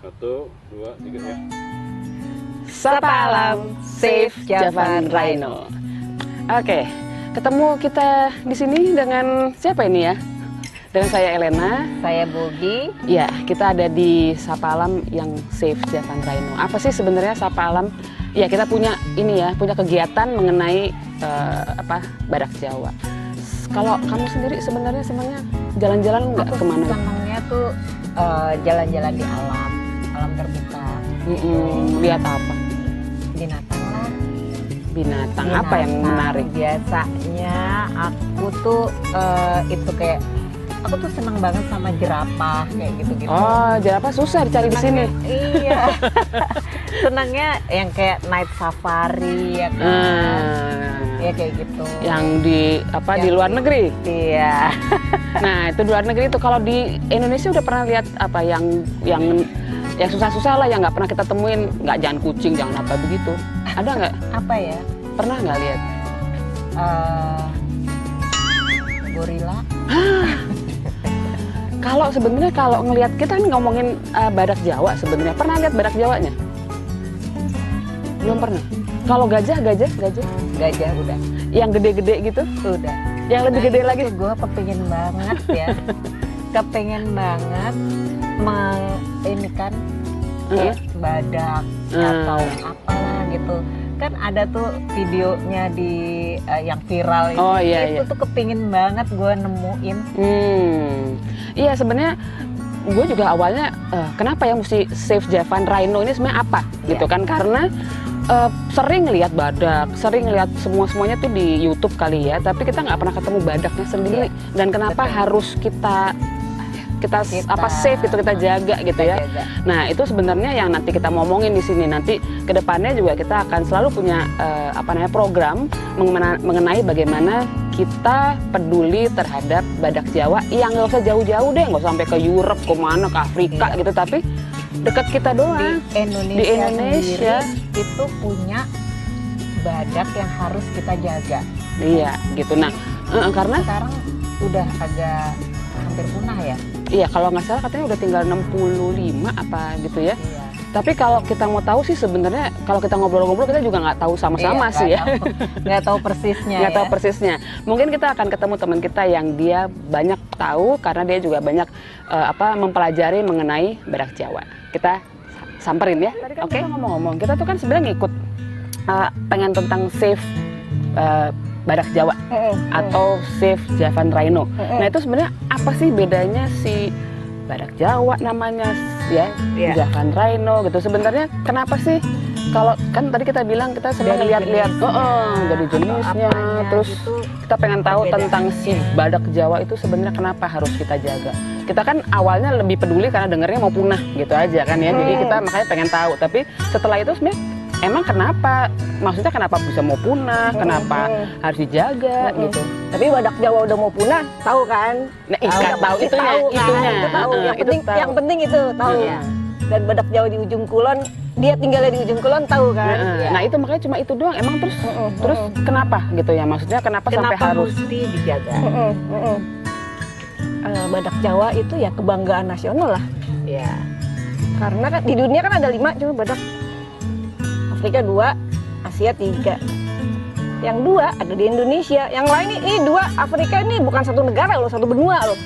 Satu, dua, tiga ya. Sapa Alam, Save Javan Rhino. Oke, ketemu kita di sini dengan siapa ini ya? Dengan saya Elena. Saya Bogi. Ya, kita ada di Sapa Alam yang Save Javan Rhino. Apa sih sebenarnya Sapa Alam? Ya, kita punya ini ya, punya kegiatan mengenai badak Jawa. Kalau kamu sendiri sebenarnya jalan-jalan nggak kemana? Senangnya tuh jalan-jalan di alam terbuka. Lihat apa? Binatang lah. Binatang apa yang menarik? Biasanya aku tuh aku tuh senang banget sama jerapah kayak gitu-gitu. Oh, jerapah susah dicari di sini. Iya. Senangnya yang kayak night safari ya kan. Ya kayak gitu. Yang di luar negeri. Iya. Nah, itu di luar negeri itu. Kalau di Indonesia udah pernah lihat apa yang susah-susah lah yang nggak pernah kita temuin, nggak jangan kucing, jangan apa begitu. Ada nggak? Apa ya? Pernah nggak lihat? Gorila. Kalau ngelihat kita kan ngomongin badak Jawa sebenarnya. Pernah lihat badak Jawanya? Belum pernah. Kalau gajah Udah. yang gede-gede gitu? Udah. Yang lebih gede lagi? Gue kepengen banget ya. Kepengen banget ini kan kayak badak atau apalah gitu. Kan ada tuh videonya di yang viral itu. Oh, iya, itu tuh kepingin banget gue nemuin. Iya, sebenarnya gue juga awalnya kenapa ya mesti Save Javan Rhino ini sebenarnya apa gitu kan, karena sering lihat badak, sering lihat semuanya tuh di YouTube kali ya, tapi kita nggak pernah ketemu badaknya sendiri. Dan kenapa harus kita save itu, kita jaga gitu ya. Nah, itu sebenarnya yang nanti kita ngomongin di sini. Nanti kedepannya juga kita akan selalu punya program mengenai bagaimana kita peduli terhadap badak Jawa yang nggak usah jauh-jauh deh, nggak usah sampai ke Europe, kemana, ke Afrika gitu, tapi dekat kita doang. Di Indonesia itu punya badak yang harus kita jaga. Iya, gitu. Nah, karena sekarang udah agak hampir punah ya. Iya, kalau nggak salah katanya udah tinggal 65 apa gitu ya. Iya. Tapi kalau kita mau tahu sih sebenarnya kalau kita ngobrol-ngobrol kita juga nggak tahu sama-sama sih ya. Nggak tahu persisnya. Nggak tahu persisnya. Mungkin kita akan ketemu teman kita yang dia banyak tahu karena dia juga banyak mempelajari mengenai badak Jawa. Kita samperin ya. Tadi kan kita ngomong-ngomong, kita tuh kan sebenarnya ngikut pengen tentang save badak Jawa atau Save Javan Rhino. Nah, itu sebenarnya apa sih bedanya si badak Jawa namanya ya, Javan Rhino gitu. Sebenarnya kenapa sih? Kalau kan tadi kita bilang kita senang lihat-lihat dari jenisnya, terus gitu, kita pengen tahu tentang si badak Jawa itu sebenarnya kenapa harus kita jaga. Kita kan awalnya lebih peduli karena dengernya mau punah gitu aja kan ya. Jadi kita makanya pengen tahu. Tapi setelah itu sebenarnya emang kenapa? Maksudnya kenapa bisa mau punah? Kenapa harus dijaga gitu? Tapi badak Jawa udah mau punah, tahu kan? Nah, tahu itunya. Itu tahu. Yang penting itu tahu. Dan badak Jawa di ujung kulon, dia tinggalnya di ujung kulon, tahu kan? Nah, itu makanya cuma itu doang. Emang terus kenapa gitu ya? Maksudnya kenapa sampai harus mesti dijaga? Badak Jawa itu ya kebanggaan nasional lah. Ya. Karena kan di dunia kan ada 5 cuma badak. Afrika 2, Asia 3. Yang 2 ada di Indonesia. Yang lain ini 2, Afrika ini bukan satu negara loh, satu benua loh.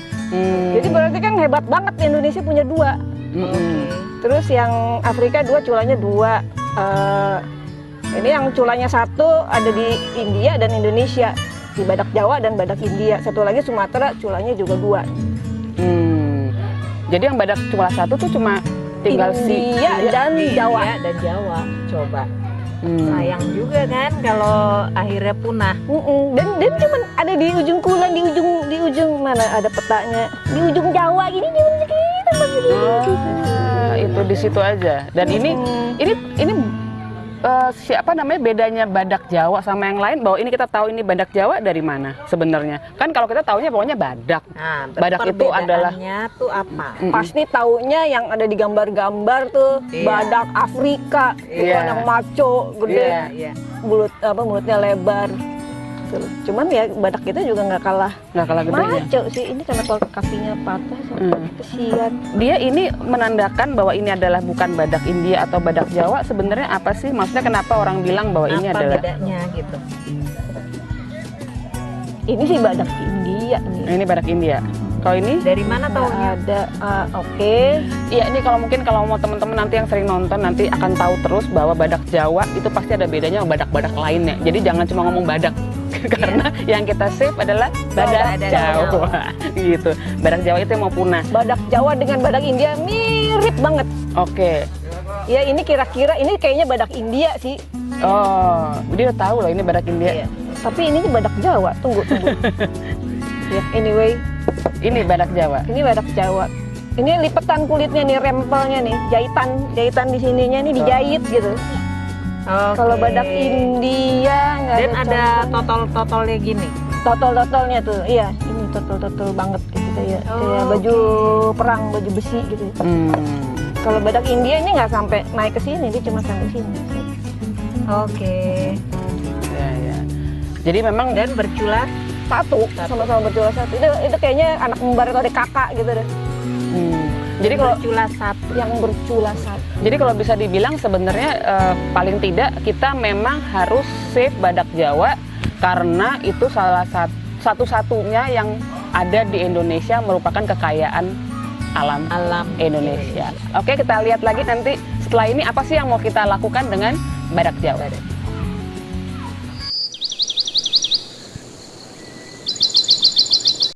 Jadi berarti kan hebat banget Indonesia punya 2. Terus yang Afrika 2, culanya 2. Ini yang culanya 1 ada di India dan Indonesia. Di badak Jawa dan badak India. Satu lagi Sumatera, culanya juga 2. Jadi yang badak cula 1 tuh cuma tinggal India dan Jawa. India dan Jawa. Coba. Sayang juga kan kalau akhirnya punah. Dan cuma ada di ujung kulon, di ujung mana ada petanya. Di ujung Jawa ini cuma segitu. Itu di situ aja. Dan ini siapa namanya bedanya badak Jawa sama yang lain, bahwa ini kita tahu ini badak Jawa dari mana sebenarnya? Kan kalau kita taunya pokoknya badak. Nah, badak itu adalah tuh apa? Pasti taunya yang ada di gambar-gambar tuh badak Afrika, yang maco, gede, mulutnya lebar. gitu loh. Cuman ya badak kita juga nggak kalah gedenya. maco sih. Ini kenapa kakinya patah sih? Kesian. Dia ini menandakan bahwa ini adalah bukan badak India atau badak Jawa. Sebenarnya apa sih? Maksudnya kenapa orang bilang bahwa ini Apa adalah bedanya gitu? Ini sih badak India nih. ini badak India. Kalau ini Dari mana taunya? Ada oke. iya, ini kalau mungkin kalau mau teman-teman nanti yang sering nonton nanti akan tahu terus bahwa badak Jawa itu pasti ada bedanya sama badak-badak lainnya. Jadi jangan cuma ngomong badak karena yang kita save adalah badak badak Jawa. Gitu. Badak Jawa itu yang mau punah. Badak Jawa dengan badak India mirip banget. Oke. Ya ini kira-kira ini kayaknya badak India sih. Oh, dia udah tahu loh ini badak India. Iya. Tapi ini badak Jawa. Tunggu. Ya, anyway, Ini badak Jawa. ini badak Jawa. Ini lipetan kulitnya nih, rempelnya nih, jahitan di sininya nih dijahit gitu. Oke. Kalau badak India nggak Dan ada contoh. totol-totolnya gini. Totol-totolnya tuh, iya. Ini totol-totol banget gitu kayak baju perang, baju besi gitu. Kalau badak India ini nggak sampai naik ke sini, dia cuma sampai sini. Oke. Ya, ya. Jadi memang Dan berculas. Satu, sama-sama berculas satu. Itu kayaknya anak kembar atau adik kakak gitu deh. Jadi kalau berculas satu. Yang berculas satu. Jadi kalau bisa dibilang sebenarnya paling tidak kita memang harus save badak Jawa karena itu salah satu-satunya yang ada di Indonesia merupakan kekayaan alam Indonesia. Oke, kita lihat lagi nanti setelah ini apa sih yang mau kita lakukan dengan badak Jawa.